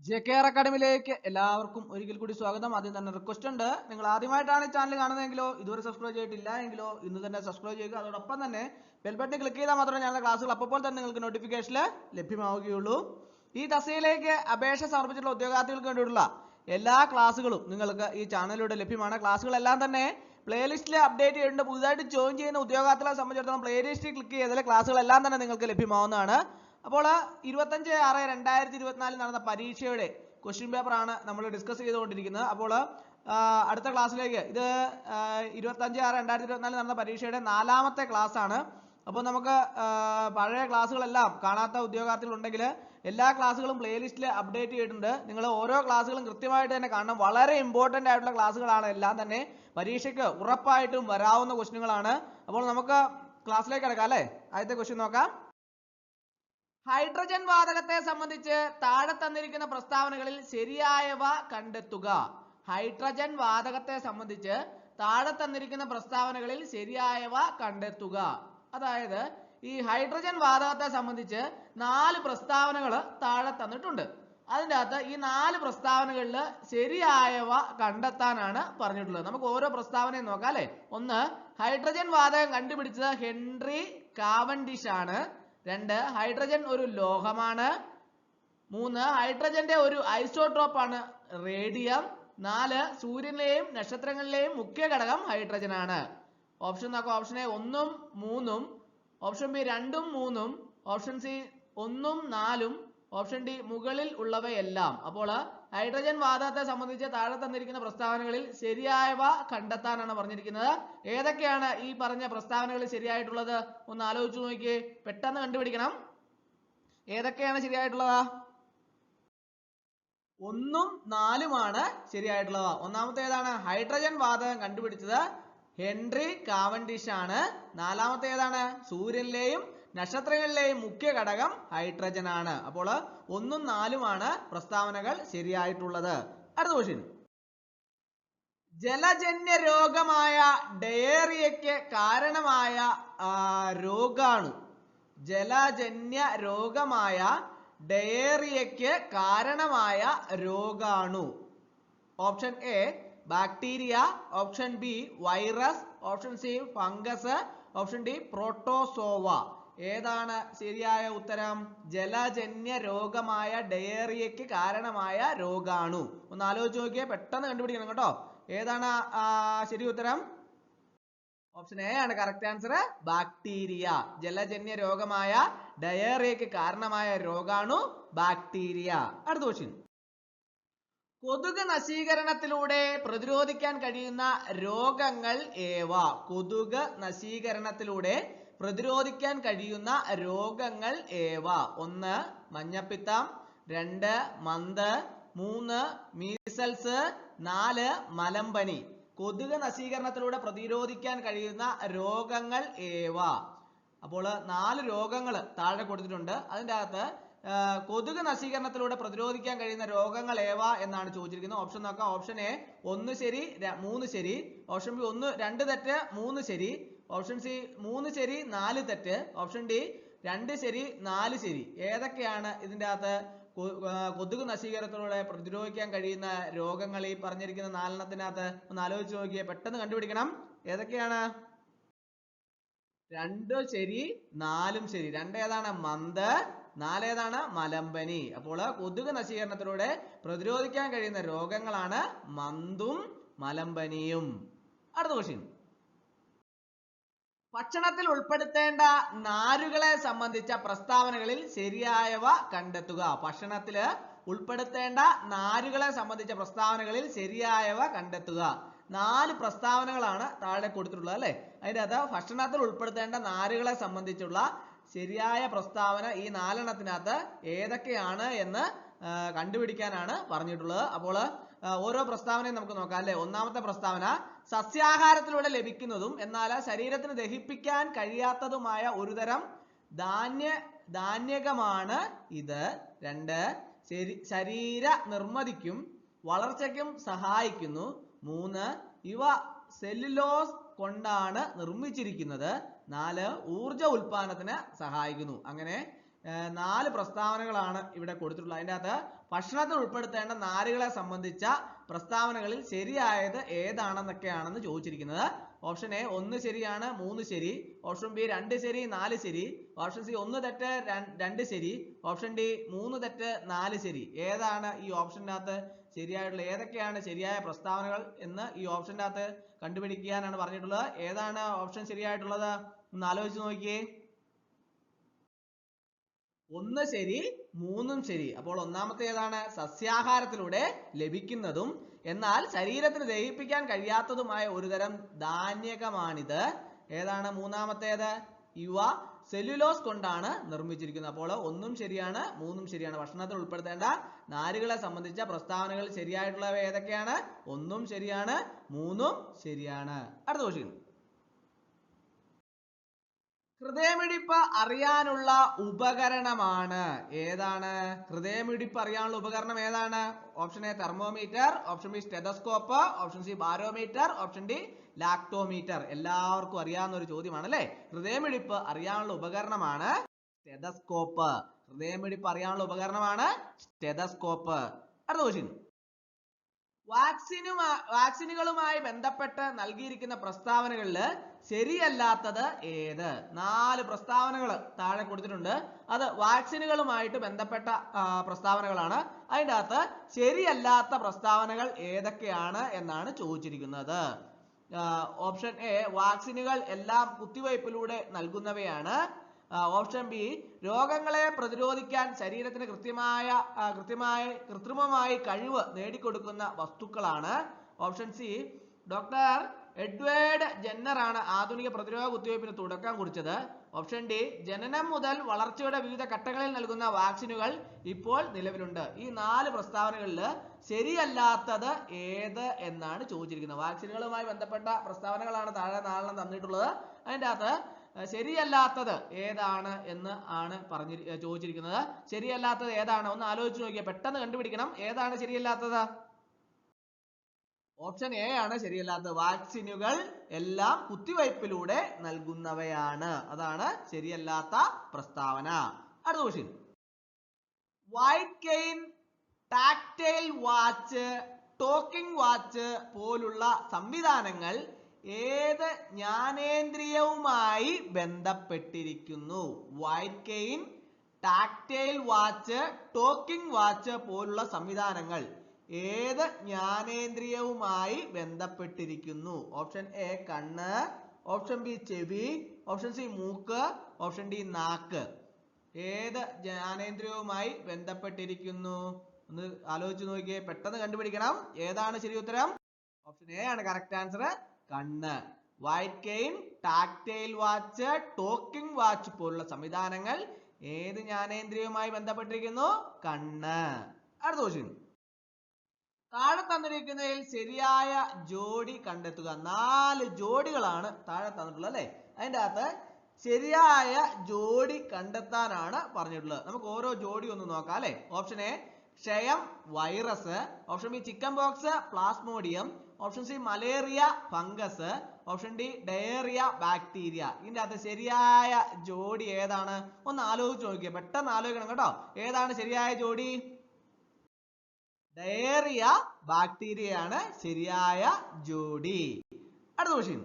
JKR അക്കാഡമിയിലേക്ക് എല്ലാവർക്കും ഒരിക്കൽ കൂടി സ്വാഗതം. ആദ്യം തന്നെ റിക്വസ്റ്റ് ഉണ്ട്, നിങ്ങൾ ആദ്യമായിട്ടാണ് ഈ ചാനൽ കാണുന്നതെങ്കിലോ ഇതുവരെ സബ്സ്ക്രൈബ് ചെയ്തിട്ടില്ല എങ്കിലോ ഇന്ന് തന്നെ സബ്സ്ക്രൈബ് ചെയ്യുക. അതോടൊപ്പം തന്നെ ബെൽ ബട്ടൺ ക്ലിക്ക് ചെയ്താൽ മാത്രമേ ഞങ്ങളുടെ ക്ലാസ്സുകൾ അപ്പോൾ തന്നെ നിങ്ങൾക്ക് നോട്ടിഫിക്കേഷൻ ലഭ്യമാവുകയുള്ളൂ. ഈ തസ്തികയിലേക്ക് അപേക്ഷ സമർപ്പിച്ചിട്ടുള്ള ഉദ്യോഗാർത്ഥികൾക്ക് വേണ്ടിയിട്ടുള്ള എല്ലാ ക്ലാസ്സുകളും നിങ്ങൾക്ക് ഈ ചാനലിലൂടെ ലഭ്യമാണ്. ക്ലാസ്സുകളെല്ലാം തന്നെ പ്ലേലിസ്റ്റിൽ അപ്ഡേറ്റ് ചെയ്തിട്ടുണ്ട്. പുതുതായിട്ട് ജോയിൻ ചെയ്യുന്ന ഉദ്യോഗാർത്ഥികളെ സംബന്ധിച്ചിടത്തോളം പ്ലേലിസ്റ്റിൽ ക്ലിക്ക് ചെയ്താൽ ക്ലാസ്സുകളെല്ലാം തന്നെ നിങ്ങൾക്ക് ലഭ്യമാവുന്നതാണ്. അപ്പോൾ 25/6/2024 നടന്ന പരീക്ഷയുടെ ക്വസ്റ്റ്യൻ പേപ്പർ ആണ് നമ്മൾ ഡിസ്കസ് ചെയ്തുകൊണ്ടിരിക്കുന്നത്. അപ്പോൾ അടുത്ത ക്ലാസ്സിലേക്ക്, ഇത് 25/6/2024 നടന്ന പരീക്ഷയുടെ 4ാമത്തെ ക്ലാസ് ആണ്. അപ്പോൾ നമുക്ക് പഴയ ക്ലാസ്സുകളെല്ലാം കാണാത്ത ഉദ്യോഗാർത്ഥികളുണ്ടെങ്കിൽ എല്ലാ ക്ലാസ്സുകളും പ്ലേലിസ്റ്റിൽ അപ്ഡേറ്റ് ചെയ്തിട്ടുണ്ട്. നിങ്ങൾ ഓരോ ക്ലാസ്സുകളും കൃത്യമായിട്ട് തന്നെ കാണണം. വളരെ ഇമ്പോർട്ടൻ്റ് ആയിട്ടുള്ള ക്ലാസ്സുകളാണ് എല്ലാം തന്നെ. പരീക്ഷയ്ക്ക് ഉറപ്പായിട്ടും വരാവുന്ന ക്വസ്റ്റ്യനുകളാണ്. അപ്പോൾ നമുക്ക് ക്ലാസ്സിലേക്ക് കിടക്കാം അല്ലേ. ആദ്യത്തെ ക്വസ്റ്റ്യൻ നോക്കാം. ഹൈഡ്രജൻ വാതകത്തെ സംബന്ധിച്ച് താഴെ തന്നിരിക്കുന്ന പ്രസ്താവനകളിൽ ശരിയായവ കണ്ടെത്തുക. ഹൈഡ്രജൻ വാതകത്തെ സംബന്ധിച്ച് താഴെ തന്നിരിക്കുന്ന പ്രസ്താവനകളിൽ ശരിയായവ കണ്ടെത്തുക. അതായത് ഈ ഹൈഡ്രജൻ വാതകത്തെ സംബന്ധിച്ച് 4 പ്രസ്താവനകൾ താഴെ തന്നിട്ടുണ്ട്. അതിൻ്റെ അകത്ത് ഈ 4 പ്രസ്താവനകളിൽ ശരിയായവ കണ്ടെത്താനാണ് പറഞ്ഞിട്ടുള്ളത്. നമുക്ക് ഓരോ പ്രസ്താവനയും നോക്കാം അല്ലെ. 1, ഹൈഡ്രജൻ വാതകം കണ്ടുപിടിച്ചത് ഹെൻറി കാവൻഡിഷ് ആണ്. 2, ഹൈഡ്രജൻ ഒരു ലോഹമാണ്. 3, ഹൈഡ്രജന്റെ ഒരു ഐസോട്രോപ്പ് ആണ് റേഡിയം. 4, സൂര്യനിലെയും നക്ഷത്രങ്ങളിലെയും മുഖ്യ ഘടകം ഹൈഡ്രജൻ ആണ്. ഓപ്ഷൻ നോക്കാം. ഓപ്ഷൻ എ 1ഉം 3ഉം, ഓപ്ഷൻ ബി 2ഉം 3ഉം, ഓപ്ഷൻ സി 1ഉം 4ഉം, ഓപ്ഷൻ ഡി മുകളിൽ ഉള്ളവയെല്ലാം. അപ്പോൾ ഹൈഡ്രജൻ വാതകത്തെ സംബന്ധിച്ച് താഴെ തന്നിരിക്കുന്ന പ്രസ്താവനകളിൽ ശരിയായവ കണ്ടെത്താനാണ് പറഞ്ഞിരിക്കുന്നത്. ഏതൊക്കെയാണ് ഈ പറഞ്ഞ പ്രസ്താവനകളിൽ ശരിയായിട്ടുള്ളത്? ഒന്ന് ആലോചിച്ചു നോക്കിയേ, പെട്ടെന്ന് കണ്ടുപിടിക്കണം. ഏതൊക്കെയാണ് ശരിയായിട്ടുള്ളത്? 1ഉം 4ഉമാണ് ശരിയായിട്ടുള്ളത്. ഒന്നാമത്തെ ഏതാണ്? ഹൈഡ്രജൻ വാതകം കണ്ടുപിടിച്ചത് ഹെൻറി കാവൻഡിഷ് ആണ്. 4ാമത്തെ ഏതാണ്? സൂര്യനിലെയും നക്ഷത്രങ്ങളിലെയും മുഖ്യ ഘടകം ഹൈഡ്രജൻ ആണ്. അപ്പോൾ 1ഉം 4ഉമാണ് പ്രസ്താവനകൾ ശരിയായിട്ടുള്ളത്. അടുത്ത ക്വസ്റ്റ്യൻ. ജലജന്യ രോഗമായ ഡയേറിയയ്ക്ക് കാരണമായ രോഗാണു. ജലജന്യ രോഗമായ ഡയേറിയയ്ക്ക് കാരണമായ രോഗാണു. Option A bacteria, option B virus, option C fungus, option D protozoa. ഏതാണ് ശരിയായ ഉത്തരം? ജലജന്യ രോഗമായ ഡയേറിയയ്ക്ക് കാരണമായ രോഗാണു. ഒന്ന് ആലോചിച്ച് നോക്കിയേ, പെട്ടെന്ന് കണ്ടുപിടിക്കണം കേട്ടോ. ഏതാണ് ശരി ഉത്തരം? ഓപ്ഷൻ എ ആണ് കറക്റ്റ് ആൻസർ, ബാക്ടീരിയ. ജലജന്യ രോഗമായ ഡയേറിയയ്ക്ക് കാരണമായ രോഗാണു ബാക്ടീരിയ. അടുത്ത ക്വസ്റ്റ്യൻ. കൊതുക് നശീകരണത്തിലൂടെ പ്രതിരോധിക്കാൻ കഴിയുന്ന രോഗങ്ങൾ ഏവ? കൊതുക് നശീകരണത്തിലൂടെ പ്രതിരോധിക്കാൻ കഴിയുന്ന രോഗങ്ങൾ ഏവ? 1, മഞ്ഞപ്പിത്തം, 2, മന്ത്, 3, മീസൽസ്, 4, മലമ്പനി. കൊതുക് നശീകരണത്തിലൂടെ പ്രതിരോധിക്കാൻ കഴിയുന്ന രോഗങ്ങൾ ഏവ? അപ്പോൾ 4 രോഗങ്ങൾ താഴെ കൊടുത്തിട്ടുണ്ട്. അതിൻ്റെ അകത്ത് കൊതുക് നശീകരണത്തിലൂടെ പ്രതിരോധിക്കാൻ കഴിയുന്ന രോഗങ്ങൾ ഏവ എന്നാണ് ചോദിച്ചിരിക്കുന്നത്. ഓപ്ഷൻ നോക്കാം. ഓപ്ഷൻ എ 1 ശരി 3 ശരി, ഓപ്ഷൻ ബി 2 തെറ്റ് 3 ശരി, ഓപ്ഷൻ സി 3 ശരി 4 തെറ്റ്, ഓപ്ഷൻ ഡി 2 ശരി 4 ശരി. ഏതൊക്കെയാണ് ഇതിൻ്റെ അകത്ത് കൊതുക് നശീകരണത്തിലൂടെ പ്രതിരോധിക്കാൻ കഴിയുന്ന രോഗങ്ങൾ? ഈ പറഞ്ഞിരിക്കുന്ന 4എണ്ണത്തിനകത്ത് ഒന്ന് ആലോചിച്ച് നോക്കിയേ, പെട്ടെന്ന് കണ്ടുപിടിക്കണം. ഏതൊക്കെയാണ്? 2 ശരി 4ഉം ശരി. 2 ഏതാണ്? മന്ത്. 4 ഏതാണ്? മലമ്പനി. അപ്പോൾ കൊതുക് നശീകരണത്തിലൂടെ പ്രതിരോധിക്കാൻ കഴിയുന്ന രോഗങ്ങളാണ് മന്തും മലമ്പനിയും. അടുത്ത ക്വസ്റ്റ്യൻ. ഭക്ഷണത്തിൽ ഉൾപ്പെടുത്തേണ്ട നാരുകളെ സംബന്ധിച്ച പ്രസ്താവനകളിൽ ശരിയായവ കണ്ടെത്തുക. ഭക്ഷണത്തിൽ ഉൾപ്പെടുത്തേണ്ട നാരുകളെ സംബന്ധിച്ച പ്രസ്താവനകളിൽ ശരിയായവ കണ്ടെത്തുക. 4 പ്രസ്താവനകളാണ് താഴെ കൊടുത്തിട്ടുള്ളത് അല്ലെ. അതിൻ്റെ അകത്ത് ഭക്ഷണത്തിൽ ഉൾപ്പെടുത്തേണ്ട നാരുകളെ സംബന്ധിച്ചുള്ള ശരിയായ പ്രസ്താവന ഈ 4എണ്ണത്തിനകത്ത് ഏതൊക്കെയാണ് എന്ന് കണ്ടുപിടിക്കാനാണ് പറഞ്ഞിട്ടുള്ളത്. അപ്പോൾ ഓരോ പ്രസ്താവനയും നമുക്ക് നോക്കാം അല്ലെ. ഒന്നാമത്തെ പ്രസ്താവന, സസ്യാഹാരത്തിലൂടെ ലഭിക്കുന്നതും എന്നാൽ ശരീരത്തിന് ദഹിപ്പിക്കാൻ കഴിയാത്തതുമായ ഒരുതരം ധാന്യകമാണ് ഇത്. 2, ശരീര നിർമ്മിതിക്കും വളർച്ചയ്ക്കും സഹായിക്കുന്നു. 3, ഇവ സെല്ലുലോസ് കൊണ്ടാണ് നിർമ്മിച്ചിരിക്കുന്നത്. 4, ഊർജ ഉൽപാദനത്തിന് സഹായിക്കുന്നു. അങ്ങനെ 4 പ്രസ്താവനകളാണ് ഇവിടെ കൊടുത്തിട്ടുള്ളത്. അതിൻ്റെ അകത്ത് ഭക്ഷണത്തിൽ ഉൾപ്പെടുത്തേണ്ട നാരുകളെ സംബന്ധിച്ച പ്രസ്താവനകളിൽ ശരിയായത് ഏതാണെന്നൊക്കെയാണെന്ന് ചോദിച്ചിരിക്കുന്നത്. ഓപ്ഷൻ എ 1 ശരിയാണ്, 3 ശരി. ഓപ്ഷൻ ബി 2 ശരി, 4 ശരി. ഓപ്ഷൻ സി 1 തെറ്റ്, 2 ശരി. ഓപ്ഷൻ ഡി 3 തെറ്റ്, 4 ശരി. ഏതാണ് ഈ ഓപ്ഷൻ്റെ അകത്ത് ശരിയായിട്ടുള്ള, ഏതൊക്കെയാണ് ശരിയായ പ്രസ്താവനകൾ എന്ന് ഈ ഓപ്ഷൻ്റെ അകത്ത് കണ്ടുപിടിക്കാനാണ് പറഞ്ഞിട്ടുള്ളത്. ഏതാണ് ഓപ്ഷൻ ശരിയായിട്ടുള്ളത് ഒന്ന് ആലോചിച്ച് നോക്കിയേ. 1 ശരി, 3 ശരി. അപ്പോൾ ഒന്നാമത്തെ ഏതാണ്? സസ്യാഹാരത്തിലൂടെ ലഭിക്കുന്നതും എന്നാൽ ശരീരത്തിന് ദഹിപ്പിക്കാൻ കഴിയാത്തതുമായ ഒരുതരം ധാന്യകമാണിത്. ഏതാണ് മൂന്നാമത്തേത്? ഇവ സെല്ലുലോസ് കൊണ്ടാണ് നിർമ്മിച്ചിരിക്കുന്നത്. അപ്പോൾ 1 ശരിയാണ്, 3 ശരിയാണ്. ഭക്ഷണത്തിൽ ഉൾപ്പെടുത്തേണ്ട നാരുകളെ സംബന്ധിച്ച പ്രസ്താവനകൾ ശരിയായിട്ടുള്ളവ ഏതൊക്കെയാണ്? 1 ശരിയാണ്, 3 ശരിയാണ്. അടുത്ത ക്വസ്റ്റ്യൻ. ഹൃദയമിടിപ്പ് അറിയാനുള്ള ഉപകരണമാണ് ഏതാണ്? ഹൃദയമിടിപ്പ് അറിയാനുള്ള ഉപകരണം ഏതാണ്? Option A thermometer, option B stethoscope, option C barometer, option D lactometer. എല്ലാവർക്കും അറിയാവുന്ന ഒരു ചോദ്യമാണ് അല്ലെ. ഹൃദയമിടിപ്പ് അറിയാനുള്ള ഉപകരണമാണ് സ്റ്റെതസ്കോപ്പ്. ഹൃദയമിടിപ്പ് അറിയാനുള്ള ഉപകരണമാണ് സ്റ്റെതസ്കോപ്പ്. അടുത്ത ക്വസ്റ്റ്യൻ. വാക്സിനുകളുമായി ബന്ധപ്പെട്ട് നൽകിയിരിക്കുന്ന പ്രസ്താവനകളിൽ ശരിയല്ലാത്തത് ഏത്? 4 പ്രസ്താവനകൾ താഴെ കൊടുത്തിട്ടുണ്ട്. അത് വാക്സിനുകളുമായിട്ട് ബന്ധപ്പെട്ട പ്രസ്താവനകളാണ്. അതിൻ്റെ അകത്ത് ശരിയല്ലാത്ത പ്രസ്താവനകൾ ഏതൊക്കെയാണ് എന്നാണ് ചോദിച്ചിരിക്കുന്നത്. ഓപ്ഷൻ എ വാക്സിനുകൾ എല്ലാം കുത്തിവയ്പിലൂടെ നൽകുന്നവയാണ്. ഓപ്ഷൻ ബി രോഗങ്ങളെ പ്രതിരോധിക്കാൻ ശരീരത്തിന് കൃത്രിമമായി കഴിവ് നേടിക്കൊടുക്കുന്ന വസ്തുക്കളാണ്. Option C doctor Edward Jenner ആണ് ആധുനിക പ്രതിരോധ കുത്തിവയ്പ്പിന് തുടക്കം കുറിച്ചത്. ഓപ്ഷൻ ഡി ജനനം മുതൽ വളർച്ചയുടെ വിവിധ ഘട്ടങ്ങളിൽ നൽകുന്ന വാക്സിനുകൾ ഇപ്പോൾ നിലവിലുണ്ട്. ഈ 4 പ്രസ്താവനകളിൽ ശരിയല്ലാത്തത് ഏത് എന്നാണ് ചോദിച്ചിരിക്കുന്നത്. വാക്സിനുകളുമായി ബന്ധപ്പെട്ട പ്രസ്താവനകളാണ് താഴെ 4 തന്നിട്ടുള്ളത്. അതിൻ്റെ അകത്ത് ശരിയല്ലാത്തത് ഏതാണ് എന്ന് ആണ് ചോദിച്ചിരിക്കുന്നത്. ശരിയല്ലാത്തത് ഏതാണ് ഒന്ന് ആലോചിച്ച് നോക്കിയാൽ പെട്ടെന്ന് കണ്ടുപിടിക്കണം. ഏതാണ് ശരിയല്ലാത്തത്? ഓപ്ഷൻ എ ആണ് ശരിയല്ലാത്തത്. വാക്സിനുകൾ എല്ലാം കുത്തിവയ്പിലൂടെ നൽകുന്നവയാണ്. അതാണ് ശരിയല്ലാത്ത പ്രസ്താവന. അടുത്ത question. White cane, tactile watch, talking watch പോലുള്ള സംവിധാനങ്ങൾ ഏത് ജ്ഞാനേന്ദ്രിയവുമായി ബന്ധപ്പെട്ടിരിക്കുന്നു? White cane, tactile watch, talking watch പോലുള്ള സംവിധാനങ്ങൾ ഏത് ജ്ഞാനേന്ദ്രിയവുമായി ബന്ധപ്പെട്ടിരിക്കുന്നു? ഓപ്ഷൻ എ കണ്ണ്, ഓപ്ഷൻ ബി ചെവി, ഓപ്ഷൻ സി മൂക്ക്, ഓപ്ഷൻ ഡി നാക്ക്. ഏത് ജ്ഞാനേന്ദ്രിയവുമായി ബന്ധപ്പെട്ടിരിക്കുന്നു ഒന്ന് ആലോചിച്ച് നോക്കിയേ. പെട്ടെന്ന് കണ്ടുപിടിക്കണം. ഏതാണ് ശരി ഉത്തരം? ഓപ്ഷൻ എ ആണ് കറക്റ്റ് ആൻസർ. കണ്ണ്. White cane, tactile watch, talking watch പോലുള്ള സംവിധാനങ്ങൾ ഏത് ജ്ഞാനേന്ദ്രിയവുമായി ബന്ധപ്പെട്ടിരിക്കുന്നു? കണ്ണ്. അടുത്ത ക്വസ്റ്റ്യൻ. താഴെ തന്നിരിക്കുന്നതിൽ ശരിയായ ജോഡി കണ്ടെത്തുക. 4 ജോഡികളാണ് താഴെ തന്നിട്ടുള്ളത് അല്ലെ. അതിൻ്റെ അകത്ത് ശരിയായ ജോഡി കണ്ടെത്താനാണ് പറഞ്ഞിട്ടുള്ളത്. നമുക്ക് ഓരോ ജോഡി ഒന്ന് നോക്കാം അല്ലെ. ഓപ്ഷൻ എ ക്ഷയം virus, option B chicken box Plasmodium, option C malaria fungus, option D diarrhoea bacteria. ഇതിൻ്റെ അകത്ത് ശരിയായ ജോഡി ഏതാണ് ഒന്ന് ആലോചിച്ച് നോക്കിയേ. പെട്ടെന്ന് ആലോചിക്കണം കേട്ടോ. ഏതാണ് ശരിയായ ജോഡി? ഡയേറിയ ബാക്ടീരിയയാണ് ശരിയായ ജോഡി. അടുത്ത ക്വസ്റ്റ്യൻ.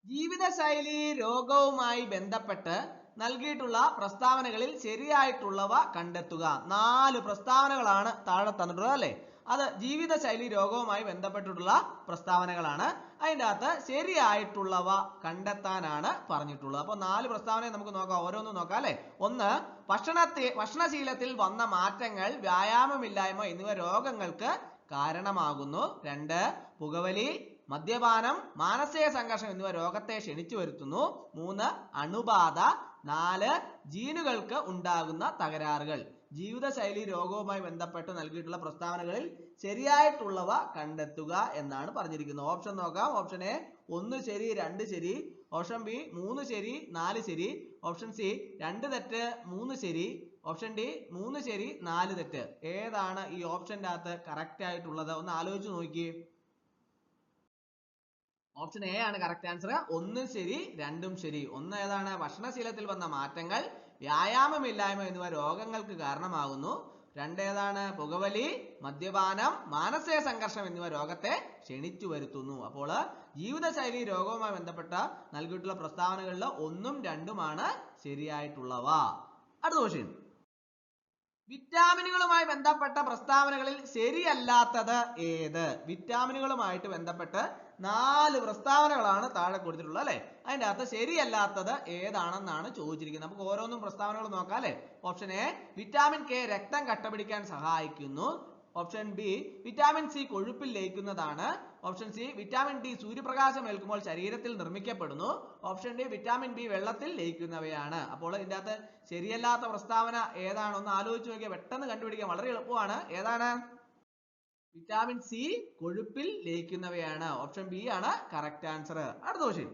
ജീവിതശൈലി രോഗവുമായി ബന്ധപ്പെട്ട് നൽകിയിട്ടുള്ള പ്രസ്താവനകളിൽ ശരിയായിട്ടുള്ളവ കണ്ടെത്തുക. 4 പ്രസ്താവനകളാണ് താഴെ തന്നിട്ടുള്ളത് അല്ലെ. അത് ജീവിതശൈലി രോഗവുമായി ബന്ധപ്പെട്ടിട്ടുള്ള പ്രസ്താവനകളാണ്. അതിൻ്റെ അകത്ത് ശരിയായിട്ടുള്ളവ കണ്ടെത്താനാണ് പറഞ്ഞിട്ടുള്ളത്. അപ്പോൾ 4 പ്രസ്താവനയെ നമുക്ക് നോക്കാം. ഓരോന്നും നോക്കാം അല്ലെ. 1 ഭക്ഷണശീലത്തിൽ വന്ന മാറ്റങ്ങൾ, വ്യായാമമില്ലായ്മ എന്നിവ രോഗങ്ങൾക്ക് കാരണമാകുന്നു. 2 പുകവലി, മദ്യപാനം, മാനസിക സംഘർഷം എന്നിവ രോഗത്തെ ക്ഷണിച്ചു വരുത്തുന്നു. 3 അണുബാധ. 4 ജീനുകൾക്ക് ഉണ്ടാകുന്ന തകരാറുകൾ. ജീവിതശൈലി രോഗവുമായി ബന്ധപ്പെട്ട് നൽകിയിട്ടുള്ള പ്രസ്താവനകളിൽ ശരിയായിട്ടുള്ളവ കണ്ടെത്തുക എന്നാണ് പറഞ്ഞിരിക്കുന്നത്. ഓപ്ഷൻ നോക്കാം. ഓപ്ഷൻ എ 1 ശരി, 2 ശരി. ഓപ്ഷൻ ബി 3 ശരി, 4 ശരി. ഓപ്ഷൻ സി 2 തെറ്റ്, 3 ശരി. ഓപ്ഷൻ ഡി 3 ശരി, 4 തെറ്റ്. ഏതാണ് ഈ ഓപ്ഷന്റെ അകത്ത് കറക്റ്റ് ആയിട്ടുള്ളത് ഒന്ന് ആലോചിച്ച് നോക്കിയേ. ഓപ്ഷൻ എ ആണ് കറക്റ്റ് ആൻസർ. 1 ശരി, 2 ശരി. 1 ഏതാണ്? ഭക്ഷണശീലത്തിൽ വന്ന മാറ്റങ്ങൾ, വ്യായാമമില്ലായ്മ എന്നിവ രോഗങ്ങൾക്ക് കാരണമാകുന്നു. 2 ഏതാണ്? പുകവലി, മദ്യപാനം, മാനസിക സംഘർഷം എന്നിവ രോഗത്തെ ക്ഷണിച്ചു വരുത്തുന്നു. അപ്പോൾ ജീവിതശൈലി രോഗവുമായി ബന്ധപ്പെട്ട നൽകിയിട്ടുള്ള പ്രസ്താവനകളിൽ 1ഉം 2ഉമാണ് ശരിയായിട്ടുള്ളവ. അടുത്ത ക്വസ്റ്റ്യൻ, വിറ്റാമിനുകളുമായി ബന്ധപ്പെട്ട പ്രസ്താവനകളിൽ ശരിയല്ലാത്തത് ഏത്? വിറ്റാമിനുകളുമായിട്ട് ബന്ധപ്പെട്ട് 4 പ്രസ്താവനകളാണ് താഴെ കൊടുത്തിട്ടുള്ളത് അല്ലെ. അതിന്റെ അകത്ത് ശരിയല്ലാത്തത് ഏതാണെന്നാണ് ചോദിച്ചിരിക്കുന്നത്. നമുക്ക് ഓരോന്നും പ്രസ്താവനകൾ നോക്കാം അല്ലെ. ഓപ്ഷൻ എ, വിറ്റാമിൻ കെ രക്തം കട്ടപിടിക്കാൻ സഹായിക്കുന്നു. ഓപ്ഷൻ ബി, വിറ്റാമിൻ സി കൊഴുപ്പിൽ ലയിക്കുന്നതാണ്. ഓപ്ഷൻ സി, വിറ്റാമിൻ ഡി സൂര്യപ്രകാശം ഏൽക്കുമ്പോൾ ശരീരത്തിൽ നിർമ്മിക്കപ്പെടുന്നു. ഓപ്ഷൻ ഡി, വിറ്റാമിൻ ബി വെള്ളത്തിൽ ലയിക്കുന്നവയാണ്. അപ്പോൾ ഇതിന്റെ അകത്ത് ശരിയല്ലാത്ത പ്രസ്താവന ഏതാണ്? ഒന്ന് ആലോചിച്ച് നോക്കിയാൽ പെട്ടെന്ന് കണ്ടുപിടിക്കാൻ വളരെ എളുപ്പമാണ്. ഏതാണ്? വിറ്റാമിൻ സി കൊഴുപ്പിൽ ലയിക്കുന്നവയാണ്. ഓപ്ഷൻ ബി ആണ് കറക്റ്റ് ആൻസർ. അടുത്ത ക്വസ്റ്റ്യൻ,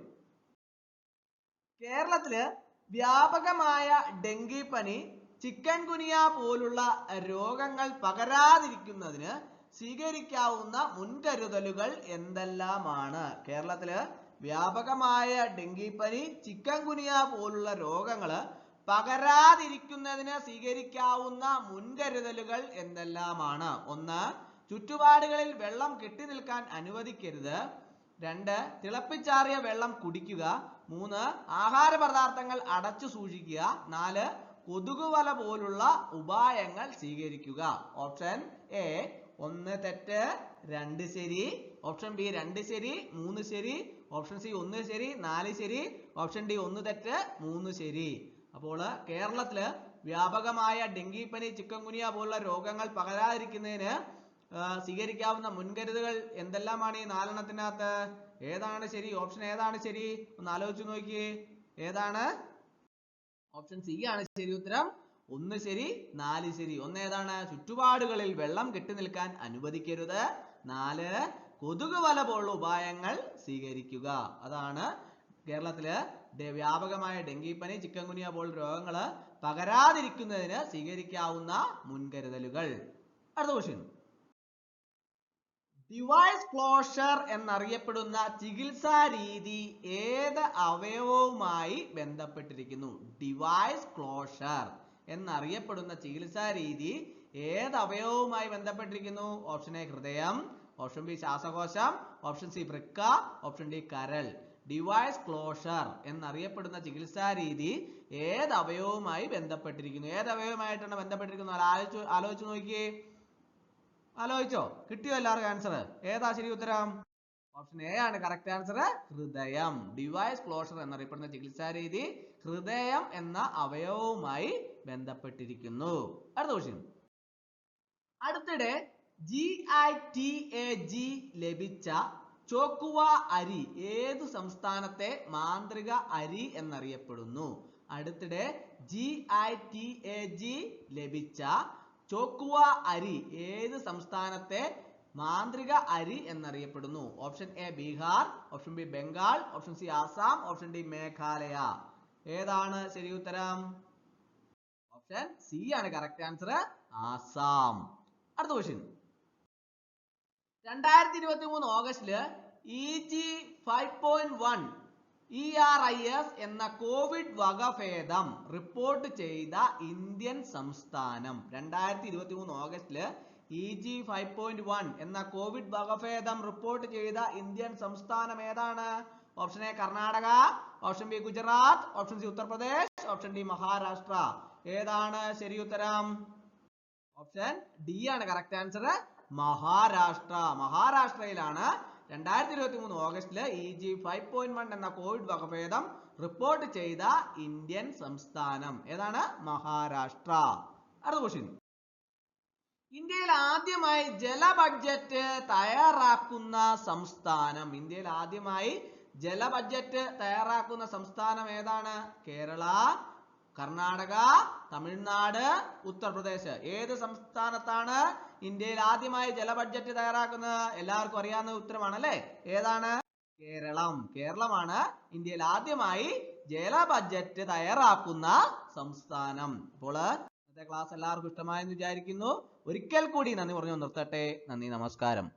കേരളത്തില് വ്യാപകമായ ഡെങ്കിപ്പനി, ചിക്കൻ ഗുനിയ പോലുള്ള രോഗങ്ങൾ പകരാതിരിക്കുന്നതിന് സ്വീകരിക്കാവുന്ന മുൻകരുതലുകൾ എന്തെല്ലാമാണ്? കേരളത്തില് വ്യാപകമായ ഡെങ്കിപ്പനി, ചിക്കൻ ഗുനിയ പോലുള്ള രോഗങ്ങൾ പകരാതിരിക്കുന്നതിന് സ്വീകരിക്കാവുന്ന മുൻകരുതലുകൾ എന്തെല്ലാമാണ്? 1, ചുറ്റുപാടുകളിൽ വെള്ളം കെട്ടി നിൽക്കാൻ അനുവദിക്കരുത്. 2, തിളപ്പിച്ചാറിയ വെള്ളം കുടിക്കുക. 3, ആഹാര പദാർത്ഥങ്ങൾ അടച്ചു സൂക്ഷിക്കുക. 4, കൊതുകുവല പോലുള്ള ഉപായങ്ങൾ സ്വീകരിക്കുക. ഓപ്ഷൻ എ 1 തെറ്റ്, 2 ശരി. ഓപ്ഷൻ ബി 2 ശരി, 3 ശരി. ഓപ്ഷൻ സി 1 ശരി, 4 ശരി. ഓപ്ഷൻ ഡി 1 തെറ്റ്, 3 ശരി. അപ്പോൾ കേരളത്തില് വ്യാപകമായ ഡെങ്കിപ്പനി, ചിക്കൻ ഗുനിയ പോലുള്ള രോഗങ്ങൾ പകരാതിരിക്കുന്നതിന് സ്വീകരിക്കാവുന്ന മുൻകരുതലുകൾ എന്തെല്ലാമാണ് ഈ 4എണ്ണത്തിനകത്ത്? ഏതാണ് ശരി? ഓപ്ഷൻ ഏതാണ് ശരി? ഒന്ന് ആലോചിച്ച് നോക്കിയേ. ഏതാണ്? ഓപ്ഷൻ സി ആണ് ശരി ഉത്തരം. 1 ശരി, 4 ശരി. 1 ഏതാണ്? ചുറ്റുപാടുകളിൽ വെള്ളം കെട്ടി നിൽക്കാൻ അനുവദിക്കരുത്. 4, കൊതുക് വല പോലുള്ള ഉപായങ്ങൾ സ്വീകരിക്കുക. അതാണ് കേരളത്തില് വ്യാപകമായ ഡെങ്കിപ്പനി, ചിക്കൻ ഗുനിയ പോലുള്ള രോഗങ്ങൾ പകരാതിരിക്കുന്നതിന് സ്വീകരിക്കാവുന്ന മുൻകരുതലുകൾ. അടുത്ത ക്വസ്റ്റ്യൻ, ഡിവൈസ് ക്ലോഷർ എന്നറിയപ്പെടുന്ന ചികിത്സാ രീതി ഏത് അവയവവുമായി ബന്ധപ്പെട്ടിരിക്കുന്നു? ഡിവൈസ് ക്ലോഷർ എന്നറിയപ്പെടുന്ന ചികിത്സാ രീതി ഏത് അവയവവുമായി ബന്ധപ്പെട്ടിരിക്കുന്നു? ഓപ്ഷൻ എ ഹൃദയം, ഓപ്ഷൻ ബി ശ്വാസകോശം, ഓപ്ഷൻ സി വൃക്ക, ഓപ്ഷൻ ഡി കരൾ. ഡിവൈസ് ക്ലോഷർ എന്നറിയപ്പെടുന്ന ചികിത്സാ രീതി ഏത് അവയവവുമായി ബന്ധപ്പെട്ടിരിക്കുന്നു? ഏത് അവയവമായിട്ടാണ് ബന്ധപ്പെട്ടിരിക്കുന്നത്? ആലോചിച്ച് നോക്കിയേ. ആലോചിച്ചോ? കിട്ടിയോ എല്ലാവർക്കും ആൻസർ? ഏതാ ശരി ഉത്തരം? ഓപ്ഷൻ എ ആണ് കറക്റ്റ് ആൻസർ, ഹൃദയം. ഡിവൈസ് ക്ലോഷർ എന്നറിയപ്പെടുന്ന ചികിത്സാ രീതി ഹൃദയം എന്ന അവയവവുമായി ബന്ധപ്പെട്ടിരിക്കുന്നു. അടുത്ത ക്വസ്റ്റ്യൻ, അടുത്തിടെ GITAG ലഭിച്ച ചോക്കുവ അരി ഏതു സംസ്ഥാനത്തെ മാന്ത്രിക അരി എന്നറിയപ്പെടുന്നു? അടുത്തിടെ GITAG ലഭിച്ച ചോക്കുവ അരി ഏത് സംസ്ഥാനത്തെ മാന്ത്രിക അരി എന്നറിയപ്പെടുന്നു? Option A Bihar, option B Bengal, option C Assam, option D Meghalaya. ഏതാണ് ശരി ഉത്തരം? ഓപ്ഷൻ സി ആണ് കറക്റ്റ് ആൻസർ, ആസാം. അടുത്ത ക്വസ്റ്റ്യൻ, 2023 ഓഗസ്റ്റില് EG 5.1 ERIS എന്ന കോവിഡ് വകഭേദം റിപ്പോർട്ട് ചെയ്ത ഇന്ത്യൻ സംസ്ഥാനം. 2023 ഓഗസ്റ്റില് EG 5.1 എന്ന കോവിഡ് വകഭേദം റിപ്പോർട്ട് ചെയ്ത ഇന്ത്യൻ സംസ്ഥാനം ഏതാണ്? Option A Karnataka, option B Gujarat, option C Uttar Pradesh, option D Maharashtra. ഏതാണ് ശരി ഉത്തരം? ഓപ്ഷൻ ഡി ആണ് കറക്റ്റ് ആൻസർ, മഹാരാഷ്ട്ര. മഹാരാഷ്ട്രയിലാണ് 2023 ഓഗസ്റ്റില് EG 5.1 എന്ന കോവിഡ് വകഭേദം റിപ്പോർട്ട് ചെയ്ത ഇന്ത്യൻ സംസ്ഥാനം. ഏതാണ്? മഹാരാഷ്ട്ര. അടുത്ത ക്വസ്റ്റ്യൻ, ഇന്ത്യയിൽ ആദ്യമായി ജല ബഡ്ജറ്റ് തയ്യാറാക്കുന്ന സംസ്ഥാനം. ഇന്ത്യയിൽ ആദ്യമായി ജല ബഡ്ജറ്റ് തയ്യാറാക്കുന്ന സംസ്ഥാനം ഏതാണ്? കേരള, കർണാടക, തമിഴ്നാട്, ഉത്തർപ്രദേശ്. ഏത് സംസ്ഥാനത്താണ് ഇന്ത്യയിൽ ആദ്യമായി ജല ബഡ്ജറ്റ് തയ്യാറാക്കുന്നത്? എല്ലാവർക്കും അറിയാവുന്ന ഉത്തരമാണ് അല്ലെ. ഏതാണ്? കേരളം. കേരളമാണ് ഇന്ത്യയിൽ ആദ്യമായി ജല ബഡ്ജറ്റ് തയ്യാറാക്കുന്ന സംസ്ഥാനം. അപ്പോൾ ഇന്നത്തെ ക്ലാസ് എല്ലാവർക്കും ഇഷ്ടമായെന്ന് വിചാരിക്കുന്നു. ഒരിക്കൽ കൂടി നന്ദി പറഞ്ഞു നിർത്തട്ടെ. നന്ദി, നമസ്കാരം.